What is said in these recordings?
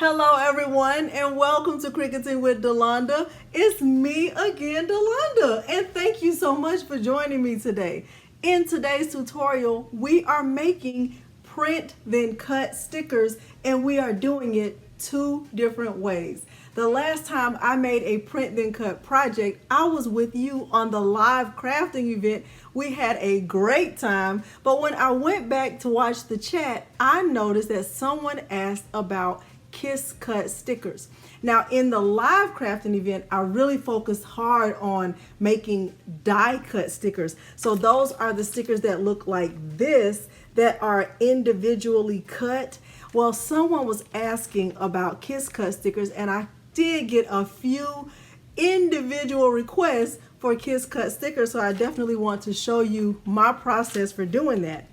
Hello everyone and welcome to Cricketing with Delonda. It's me again, Delonda, and thank you so much for joining me today. In today's tutorial, we are making print then cut stickers, and we are doing it two different ways. The last time I made a print then cut project, I was with you on the live crafting event. We had a great time, but when I went back to watch the chat, I noticed that someone asked about Kiss cut stickers. Now in the live crafting event, I really focused hard on making die cut stickers. So those are the stickers that look like this, that are individually cut. Well, someone was asking about Kiss cut stickers, and I did get a few individual requests for Kiss cut stickers, so I definitely want to show you my process for doing that.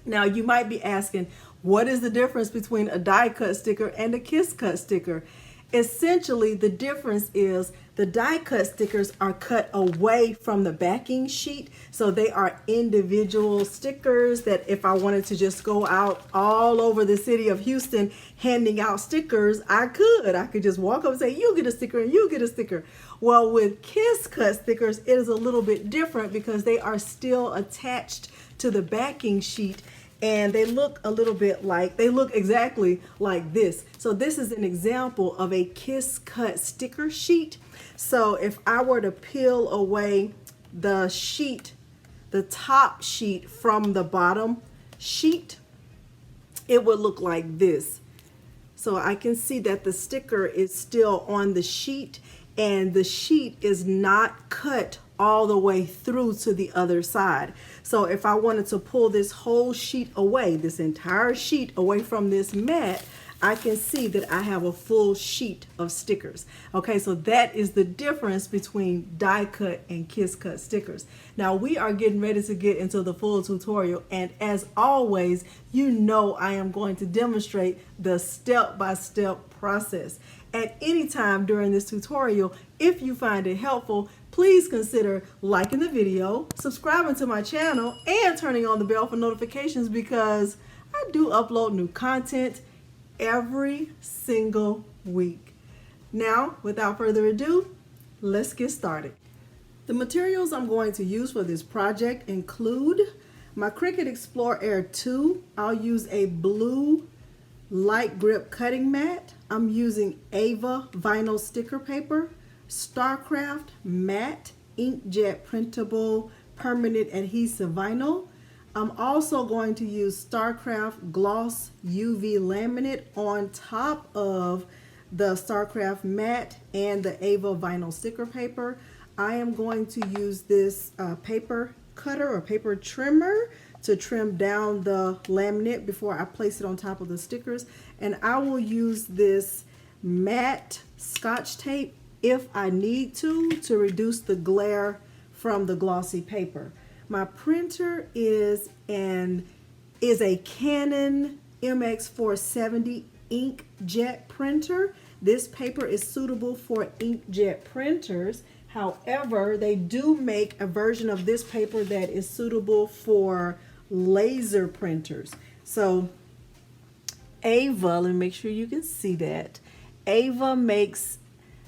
Now you might be asking, what is the difference between a die cut sticker and a Kiss cut sticker? Essentially, the difference is the die cut stickers are cut away from the backing sheet. So they are individual stickers that if I wanted to just go out all over the city of Houston handing out stickers, I could just walk up and say, you get a sticker and you get a sticker. Well, with Kiss cut stickers, it is a little bit different because they are still attached to the backing sheet, and they look a little bit like, they look exactly like this. So this is an example of a Kiss cut sticker sheet. So if I were to peel away the sheet, the top sheet from the bottom sheet, it would look like this. So I can see that the sticker is still on the sheet, and the sheet is not cut all the way through to the other side. So if I wanted to pull this whole sheet away, this entire sheet away from this mat, I can see that I have a full sheet of stickers. Okay, so that is the difference between die cut and Kiss cut stickers. Now we are getting ready to get into the full tutorial, and as always, you know I am going to demonstrate the step-by-step process. At any time during this tutorial, if you find it helpful, please consider liking the video, subscribing to my channel, and turning on the bell for notifications, because I do upload new content every single week. Now, without further ado, let's get started. The materials I'm going to use for this project include my Cricut Explore Air 2. I'll use a blue light grip cutting mat. I'm using Ava vinyl sticker paper, Starcraft matte inkjet printable permanent adhesive vinyl. I'm also going to use Starcraft gloss UV laminate on top of the Starcraft matte and the Ava vinyl sticker paper. I am going to use this paper cutter or paper trimmer to trim down the laminate before I place it on top of the stickers. And I will use this matte Scotch tape if I need to reduce the glare from the glossy paper. My printer is a Canon MX470 inkjet printer. This paper is suitable for inkjet printers. However, they do make a version of this paper that is suitable for laser printers. So Ava, let me make sure you can see that. Ava makes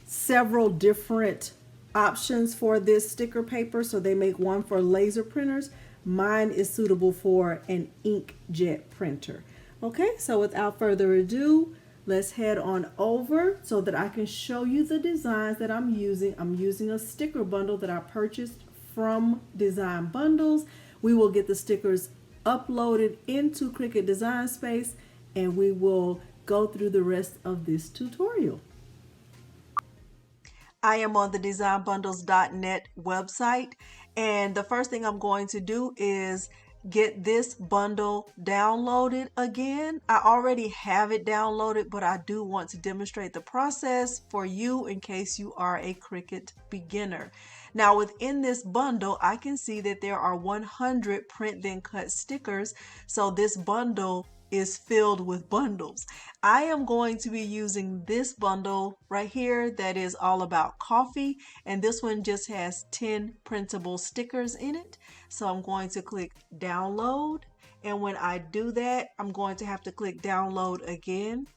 several different options for this sticker paper. So they make one for laser printers. Mine is suitable for an inkjet printer. Okay, so without further ado, let's head on over so that I can show you the designs that I'm using. I'm using a sticker bundle that I purchased from Design Bundles. We will get the stickers uploaded into Cricut Design Space, and we will go through the rest of this tutorial. I am on the designbundles.net website, and the first thing I'm going to do is get this bundle downloaded again. I already have it downloaded, but I do want to demonstrate the process for you in case you are a Cricut beginner. Now within this bundle, I can see that there are 100 print then cut stickers. So this bundle is filled with bundles. I am going to be using this bundle right here that is all about coffee, and this one just has 10 printable stickers in it. So I'm going to click download, and when I do that, I'm going to have to click download again.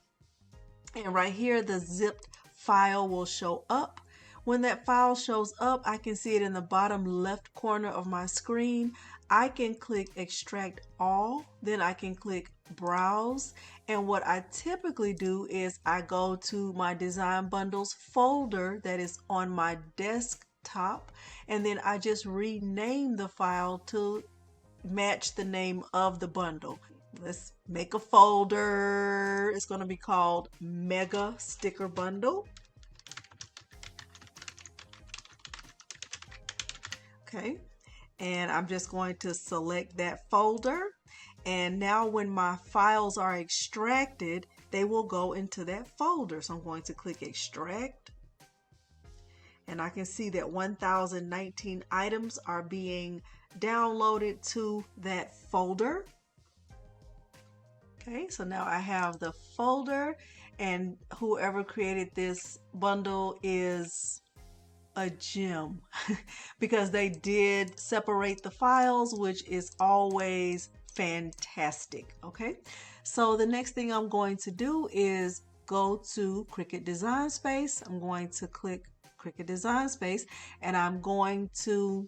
And right here, the zipped file will show up. When that file shows up, I can see it in the bottom left corner of my screen. I can click Extract All, then I can click Browse. And what I typically do is I go to my Design Bundles folder that is on my desktop, and then I just rename the file to match the name of the bundle. Let's make a folder. It's going to be called Mega Sticker Bundle. Okay, and I'm just going to select that folder. And now when my files are extracted, they will go into that folder. So I'm going to click Extract. And I can see that 1019 items are being downloaded to that folder. Okay, so now I have the folder, and whoever created this bundle is a gem because they did separate the files, which is always fantastic. Okay, so the next thing I'm going to do is go to Cricut Design Space. I'm going to click Cricut Design Space, and I'm going to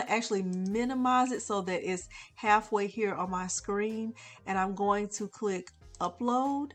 actually minimize it so that it's halfway here on my screen, and I'm going to click Upload,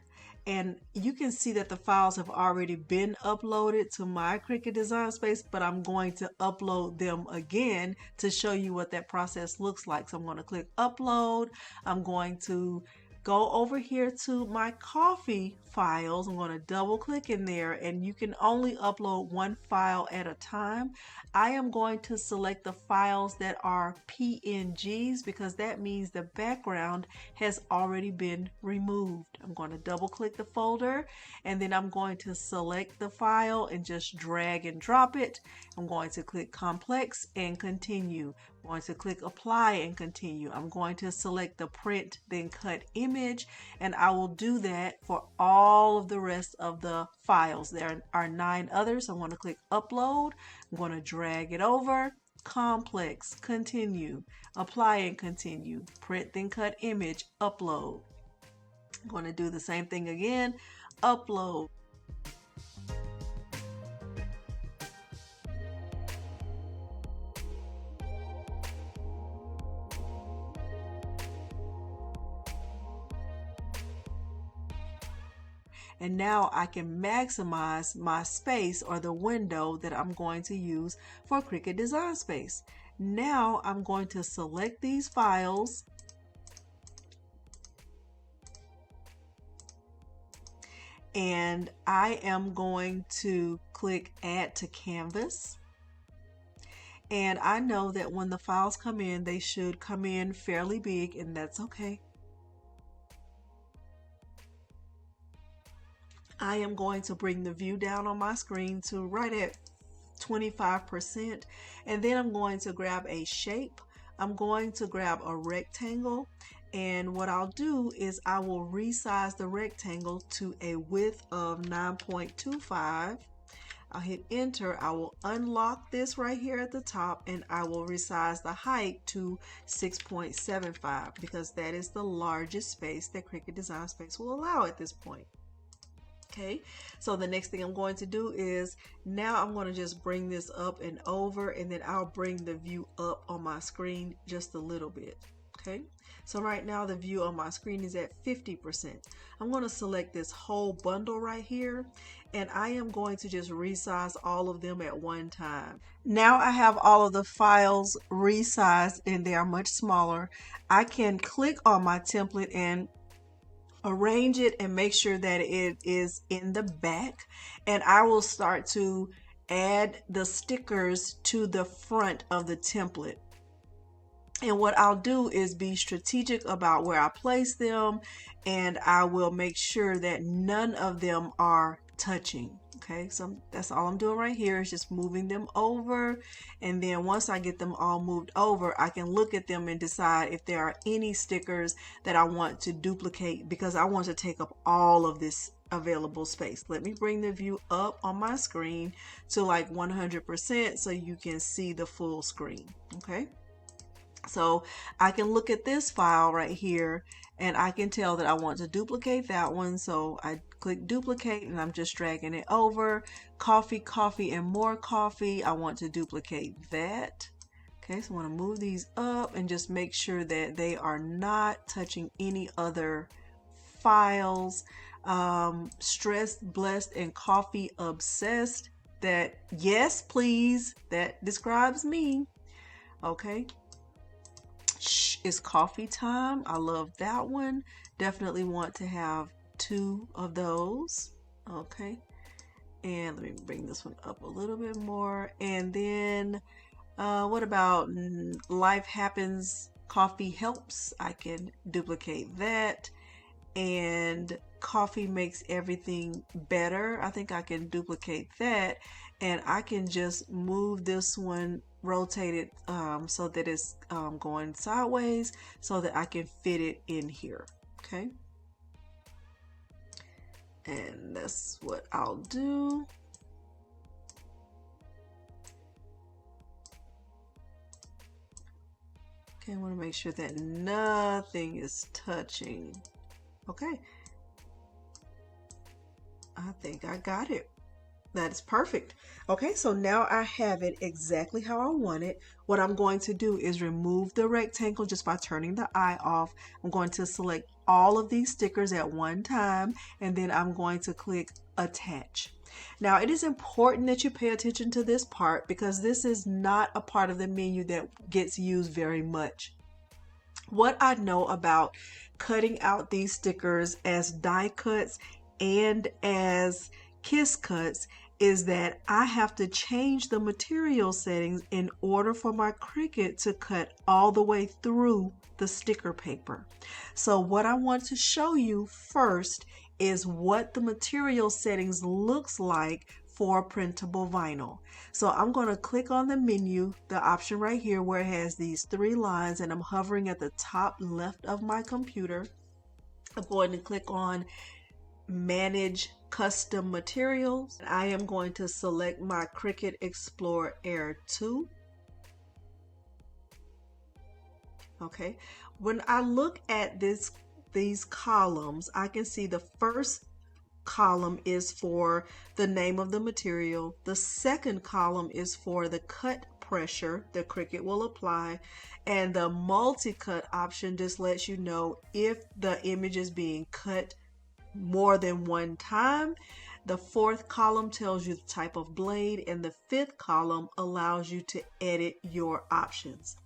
and you can see that the files have already been uploaded to my Cricut Design Space, but I'm going to upload them again to show you what that process looks like. So I'm going to click Upload. I'm going to go over here to my coffee files. I'm going to double click in there, and you can only upload one file at a time. I am going to select the files that are PNGs because that means the background has already been removed. I'm going to double click the folder, and then I'm going to select the file and just drag and drop it. I'm going to click Complex and Continue. I'm going to click Apply and Continue. I'm going to select the Print then Cut Image, and I will do that for all of the rest of the files. There are 9 others. I'm going to click Upload. I'm going to drag it over, Complex, Continue, Apply and Continue, Print then Cut Image, Upload. I'm going to do the same thing again, Upload. And now I can maximize my space or the window that I'm going to use for Cricut Design Space. Now I'm going to select these files, and I am going to click Add to Canvas. And I know that when the files come in, they should come in fairly big, and that's okay. I am going to bring the view down on my screen to right at 25%, and then I'm going to grab a shape. I'm going to grab a rectangle, and what I'll do is I will resize the rectangle to a width of 9.25. I'll hit enter. I will unlock this right here at the top, and I will resize the height to 6.75 because that is the largest space that Cricut Design Space will allow at this point. Okay, so the next thing I'm going to do is now I'm going to just bring this up and over, and then I'll bring the view up on my screen just a little bit. Okay, so right now the view on my screen is at 50%. I'm going to select this whole bundle right here, and I am going to just resize all of them at one time. Now I have all of the files resized and they are much smaller. I can click on my template and arrange it and make sure that it is in the back, and I will start to add the stickers to the front of the template. And what I'll do is be strategic about where I place them, and I will make sure that none of them are touching. Okay, so that's all I'm doing right here is just moving them over, and then once I get them all moved over, I can look at them and decide if there are any stickers that I want to duplicate, because I want to take up all of this available space. Let me bring the view up on my screen to like 100% so you can see the full screen. Okay, so I can look at this file right here and I can tell that I want to duplicate that one, so I click duplicate and I'm just dragging it over. Coffee, coffee, and more coffee. I want to duplicate that. Okay, so I want to move these up and just make sure that they are not touching any other files. Stressed, blessed, and coffee obsessed. That, yes, please, that describes me. Okay. Shh, it's coffee time. I love that one. Definitely want to have 2 of those. Okay. And let me bring this one up a little bit more. And then what about life happens, coffee helps? I can duplicate that. And coffee makes everything better. I think I can duplicate that, and I can just move this one, rotate it so that it's going sideways so that I can fit it in here. Okay, and that's what I'll do. Okay, I want to make sure that nothing is touching. Okay, I think I got it. That is perfect. Okay, so now I have it exactly how I want it. What I'm going to do is remove the rectangle just by turning the eye off. I'm going to select all of these stickers at one time, and then I'm going to click attach. Now, it is important that you pay attention to this part because this is not a part of the menu that gets used very much. What I know about cutting out these stickers as die cuts and as kiss cuts is that I have to change the material settings in order for my Cricut to cut all the way through the sticker paper. So what I want to show you first is what the material settings looks like for printable vinyl. So I'm going to click on the menu, the option right here where it has these 3 lines, and I'm hovering at the top left of my computer. I'm going to click on manage custom materials. I am going to select my Cricut Explore Air 2. Okay, when I look at these columns, I can see the first column is for the name of the material. The second column is for the cut pressure the Cricut will apply, and the multi-cut option just lets you know if the image is being cut more than one time. The 4th column tells you the type of blade, and the 5th column allows you to edit your options.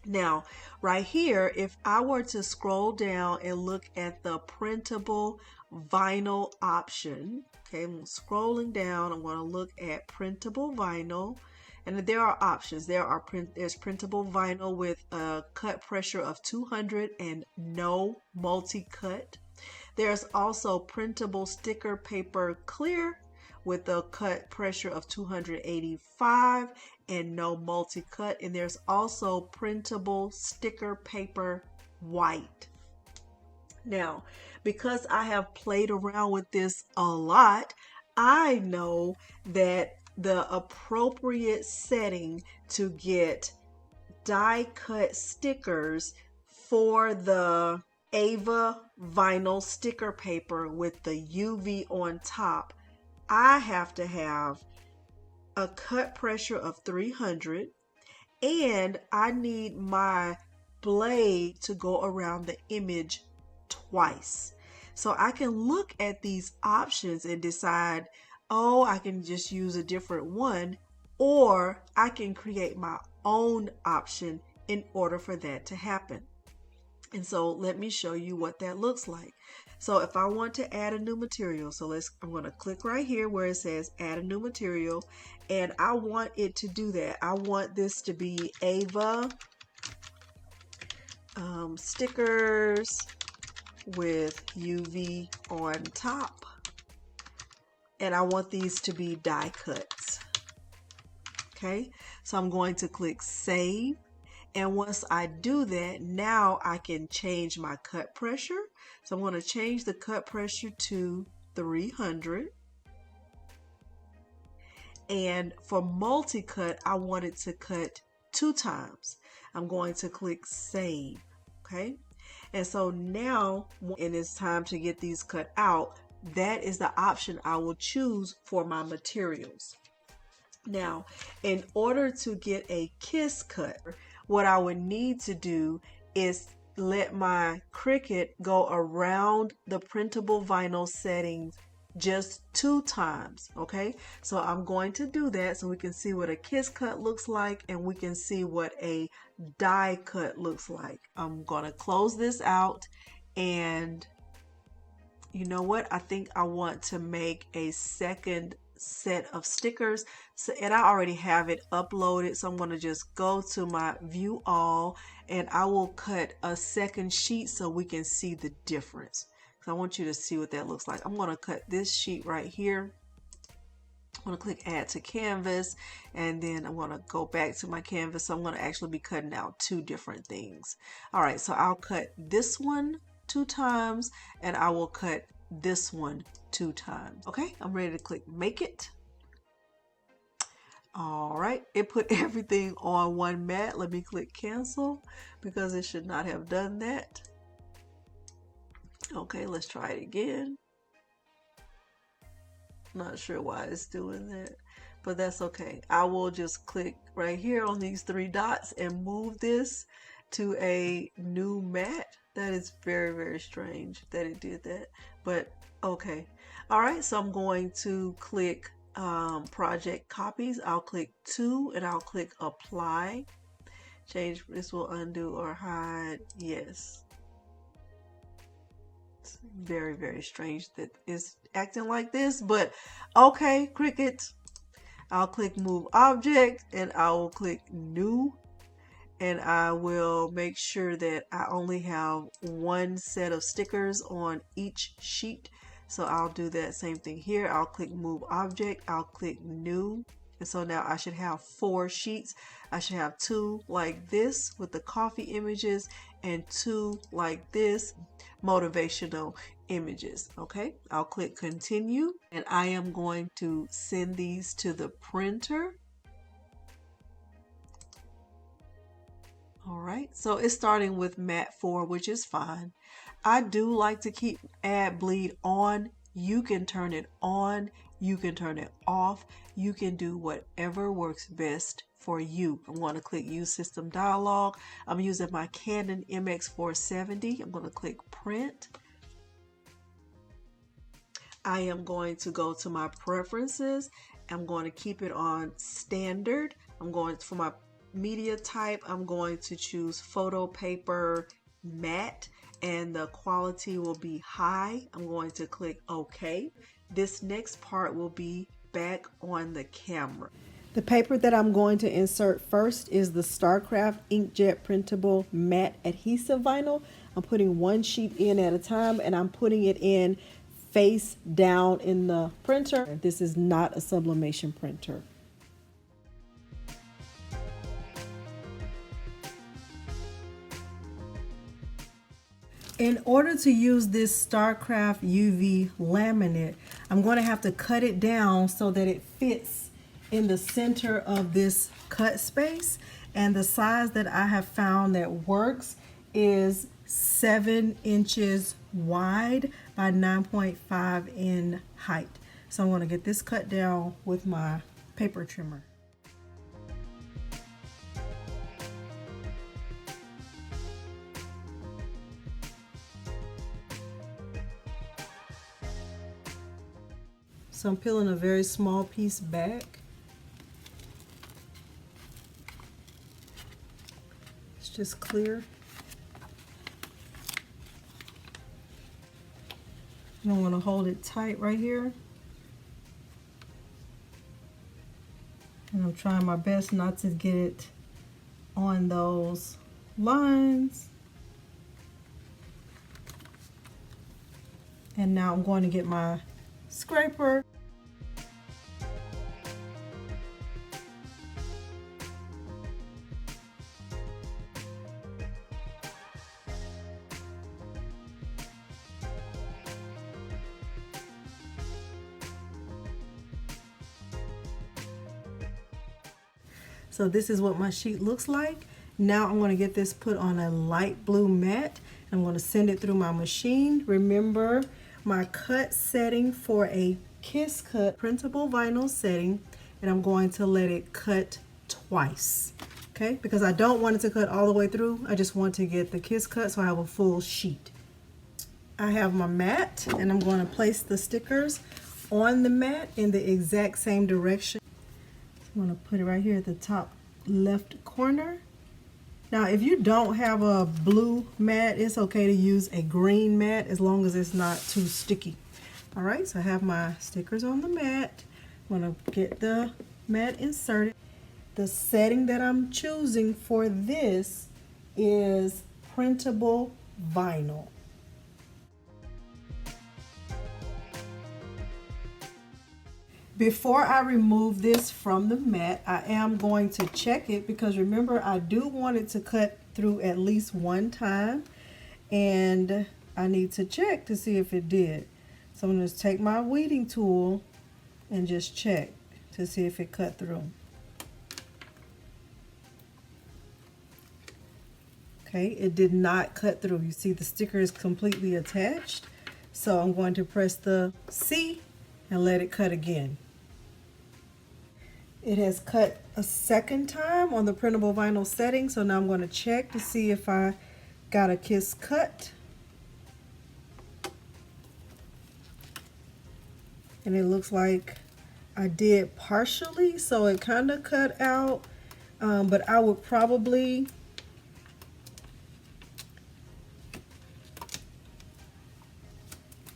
Now, right here, if I were to scroll down and look at the printable vinyl option, okay, I'm scrolling down, I'm going to look at printable vinyl, and there are options. There's printable vinyl with a cut pressure of 200 and no multi-cut. There's also printable sticker paper clear with a cut pressure of 285 and no multi-cut. And there's also printable sticker paper white. Now, because I have played around with this a lot, I know that the appropriate setting to get die cut stickers for the Ava vinyl sticker paper with the UV on top, I have to have a cut pressure of 300, and I need my blade to go around the image twice. So I can look at these options and decide, oh, I can just use a different one, or I can create my own option in order for that to happen. And so let me show you what that looks like. So if I want to add a new material, I'm going to click right here where it says add a new material, and I want it to do that. I want this to be Ava stickers with UV on top, and I want these to be die cuts. Okay, so I'm going to click save. And once I do that, now I can change my cut pressure. So I'm going to change the cut pressure to 300. And for multi-cut, I want it to cut 2 times. I'm going to click save. Okay. And so now, and it's time to get these cut out, that is the option I will choose for my materials. Now, in order to get a kiss cut, what I would need to do is let my Cricut go around the printable vinyl settings just 2 times. Okay, so I'm going to do that so we can see what a kiss cut looks like and we can see what a die cut looks like. I'm going to close this out, and you know what, I think I want to make a second set of stickers. So, and I already have it uploaded, so I'm going to just go to my view all, and I will cut a second sheet so we can see the difference. So I want you to see what that looks like. I'm going to cut this sheet right here. I'm going to click add to canvas, and then I'm going to go back to my canvas. So I'm going to actually be cutting out 2 different things. All right, so I'll cut this one 2 times, and I will cut this one 2 times. Okay, I'm ready to click make it. All right, it put everything on one mat. Let me click cancel because it should not have done that. Okay, let's try it again. Not sure why it's doing that, but that's okay. I will just click right here on these 3 dots and move this to a new mat. That is very, very strange that it did that, but okay. All right, so I'm going to click project copies. I'll click 2 and I'll click apply. Change, this will undo or hide. Yes. It's very, very strange that it's acting like this, but okay, Cricut. I'll click move object and I will click new, and I will make sure that I only have 1 set of stickers on each sheet. So I'll do that same thing here. I'll click move object, I'll click new, and so now I should have 4 sheets. I should have 2 like this with the coffee images and 2 like this motivational images. Okay, I'll click continue, and I am going to send these to the printer. All right, so it's starting with mat 4, which is fine. I do like to keep add bleed on. You can turn it on, you can turn it off, you can do whatever works best for you. I'm going to click use system dialog. I'm using my Canon MX470. I'm going to click print. I am going to go to my preferences. I'm going to keep it on standard. I'm going for my media type, I'm going to choose photo paper matte, and the quality will be high. I'm going to click OK. This next part will be back on the camera. The paper that I'm going to insert first is the Starcraft inkjet printable matte adhesive vinyl. I'm putting 1 sheet in at a time, and I'm putting it in face down in the printer. This is not a sublimation printer. In order to use this Starcraft UV laminate, I'm going to have to cut it down so that it fits in the center of this cut space. And the size that I have found that works is 7 inches wide by 9.5 in height. So I'm going to get this cut down with my paper trimmer. So I'm peeling a very small piece back. It's just clear. I don't want to hold it tight right here. And I'm trying my best not to get it on those lines. And now I'm going to get my scraper. So this is what my sheet looks like. Now I'm going to get this put on a light blue mat. I'm going to send it through my machine. Remember my cut setting for a Kiss Cut printable vinyl setting, and I'm going to let it cut twice, okay? Because I don't want it to cut all the way through. I just want to get the Kiss Cut so I have a full sheet. I have my mat, and I'm going to place the stickers on the mat in the exact same direction. I'm going to put it right here at the top left corner. Now, if you don't have a blue mat, it's okay to use a green mat as long as it's not too sticky. All right, so I have my stickers on the mat. I'm going to get the mat inserted. The setting that I'm choosing for this is printable vinyl. Before I remove this from the mat, I am going to check it because remember, I do want it to cut through at least one time, and I need to check to see if it did. So I'm going to take my weeding tool and just check to see if it cut through. Okay, it did not cut through. You see the sticker is completely attached. So I'm going to press the C and let it cut again. It has cut a second time on the printable vinyl setting, so now I'm going to check to see if I got a Kiss Cut. And it looks like I did partially, so it kind of cut out, but I would probably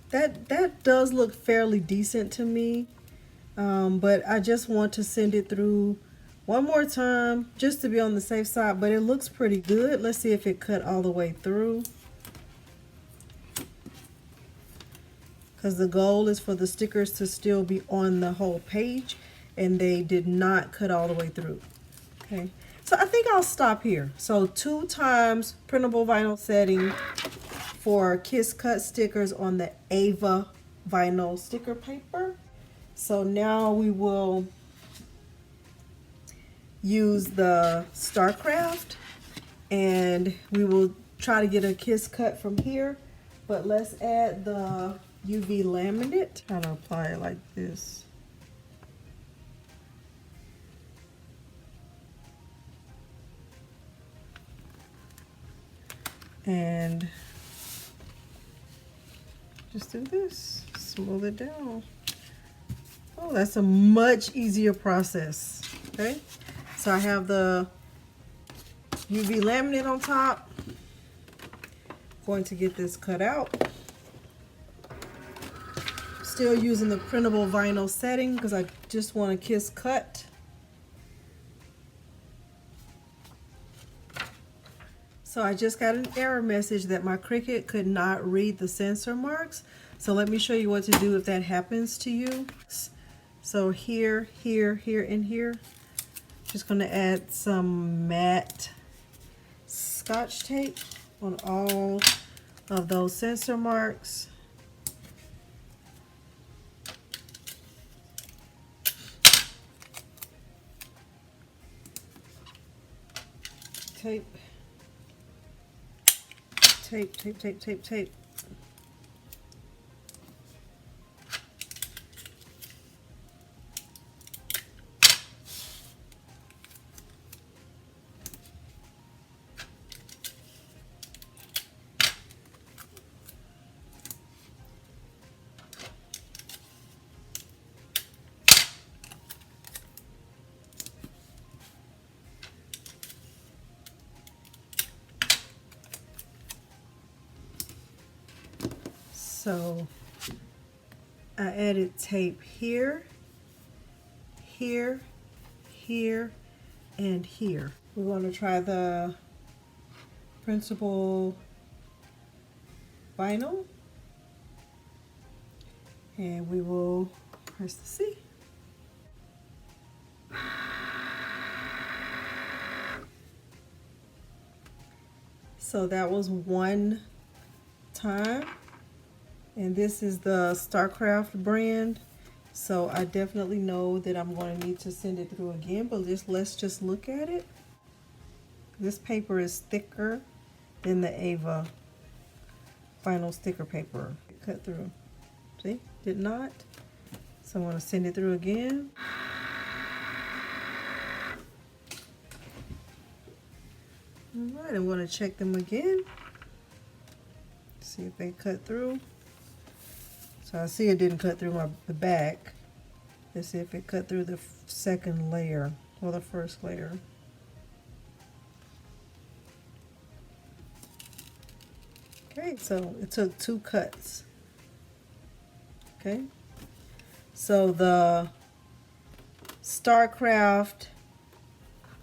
that does look fairly decent to me, but I just want to send it through one more time just to be on the safe side, but it looks pretty good. Let's see if it cut all the way through, because the goal is for the stickers to still be on the whole page, and they did not cut all the way through. Okay, so I think I'll stop here. So 2 times printable vinyl setting for Kiss Cut stickers on the Ava vinyl sticker paper. So now we will use the Starcraft, and we will try to get a Kiss Cut from here, but let's add the UV laminate. Try to apply it like this. And just do this, smooth it down. Oh, that's a much easier process. Okay, so I have the UV laminate on top. Going to get this cut out. Still using the printable vinyl setting because I just want a Kiss Cut. So I just got an error message that my Cricut could not read the sensor marks. So let me show you what to do if that happens to you. So here, here, here, and here. Just going to add some matte Scotch tape on all of those sensor marks. Tape. Tape, tape, tape, tape, tape. So I added tape here, here, here, and here. We want to try the printable vinyl, and we will press the C. So that was one time. And this is the Starcraft brand, so I definitely know that I'm going to need to send it through again, but let's just look at it. This paper is thicker than the Ava vinyl sticker paper. Cut through. See? Did not. So I'm going to send it through again. Alright, I'm going to check them again. See if they cut through. So I see it didn't cut through the back. Let's see if it cut through the second layer or the first layer. Okay, so it took 2 cuts. Okay, so the Starcraft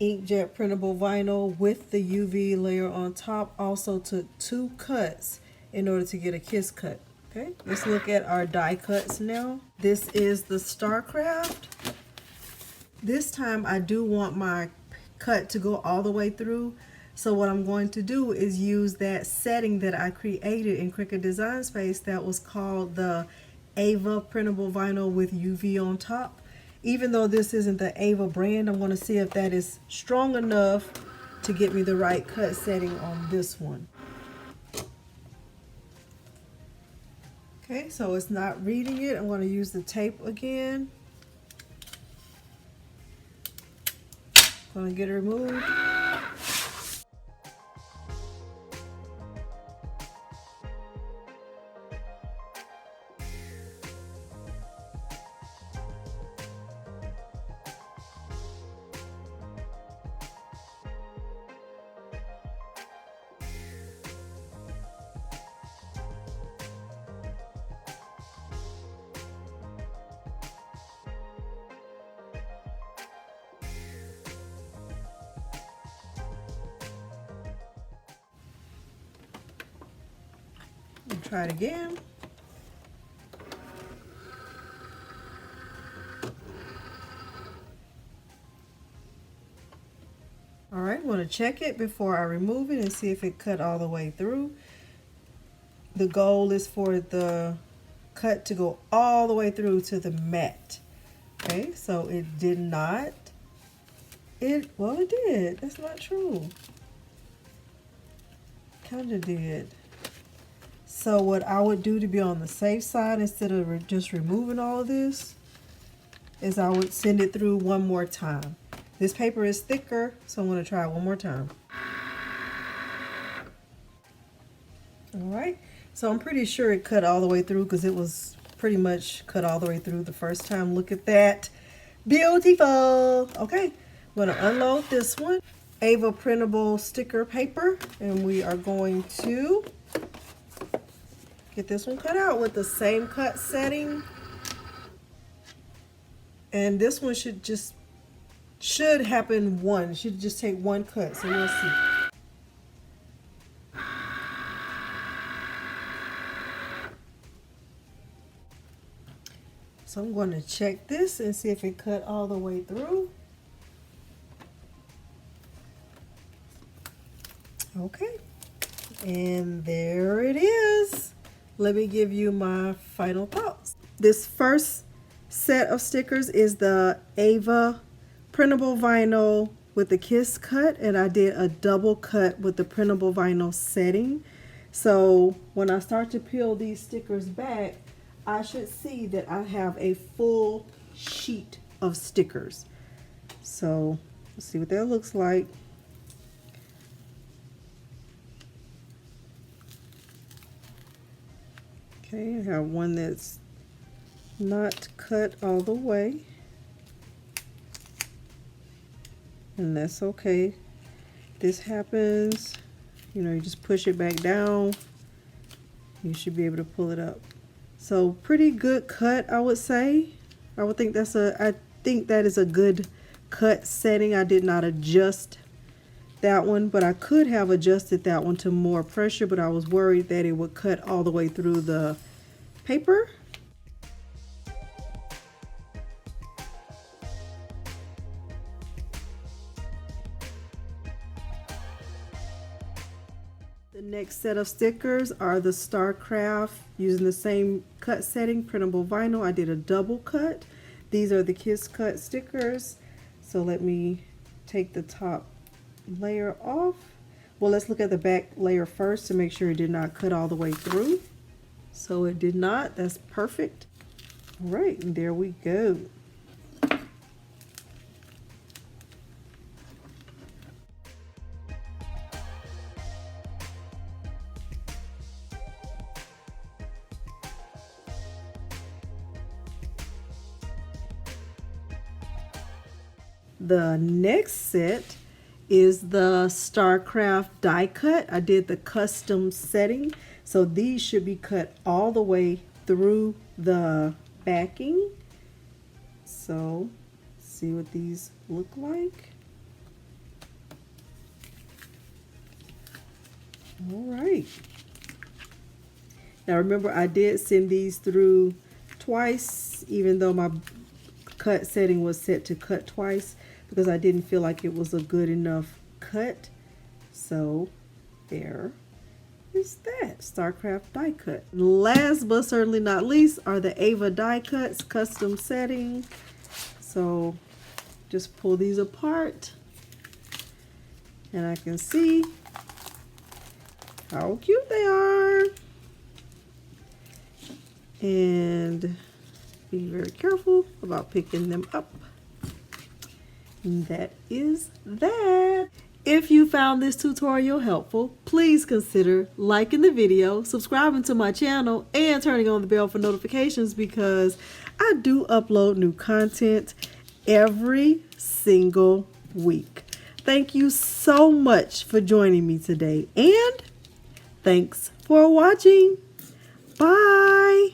inkjet printable vinyl with the UV layer on top also took 2 cuts in order to get a kiss cut. Okay, let's look at our die cuts now. This is the Starcraft. This time I do want my cut to go all the way through. So what I'm going to do is use that setting that I created in Cricut Design Space that was called the Ava printable vinyl with UV on top. Even though this isn't the Ava brand, I'm going to see if that is strong enough to get me the right cut setting on this one. Okay, so it's not reading it. I'm going to use the tape again. Going to get it removed. Try it again. All right, I'm going to check it before I remove it and see if it cut all the way through. The goal is for the cut to go all the way through to the mat. Okay, so it did not. Well, it did. That's not true. Kind of did. So what I would do to be on the safe side, instead of just removing all of this, is I would send it through one more time. This paper is thicker, so I'm going to try it one more time. Alright, so I'm pretty sure it cut all the way through because it was pretty much cut all the way through the first time. Look at that. Beautiful! Okay, I'm going to unload this one. Ava printable sticker paper, and we are going to get this one cut out with the same cut setting. And this one should happen one. It should just take one cut, so we'll see. So I'm going to check this and see if it cut all the way through. Okay, and there it is. Let me give you my final thoughts. This first set of stickers is the Ava printable vinyl with the kiss cut, and I did a double cut with the printable vinyl setting. So when I start to peel these stickers back, I should see that I have a full sheet of stickers. So let's see what that looks like. Okay, I have one that's not cut all the way, and that's okay. This happens, you know, you just push it back down, you should be able to pull it up. So pretty good cut, I would say. I think that is a good cut setting. I did not adjust that one, but I could have adjusted that one to more pressure, but I was worried that it would cut all the way through the paper. The next set of stickers are the Starcraft using the same cut setting, printable vinyl. I did a double cut. These are the kiss cut stickers. So let me take the top layer off. Well, let's look at the back layer first to make sure it did not cut all the way through. So it did not. That's perfect. All right, and there we go. The next set is the Starcraft die cut. I did the custom setting, so these should be cut all the way through the backing. So see what these look like. All right. Now remember, I did send these through twice, even though my cut setting was set to cut twice, because I didn't feel like it was a good enough cut. So there is that Starcraft die cut. Last but certainly not least are the Ava die cuts custom setting. So just pull these apart and I can see how cute they are. And be very careful about picking them up. And that is that. If you found this tutorial helpful, please consider liking the video, subscribing to my channel, and turning on the bell for notifications, because I do upload new content every single week. Thank you so much for joining me today, and thanks for watching. Bye.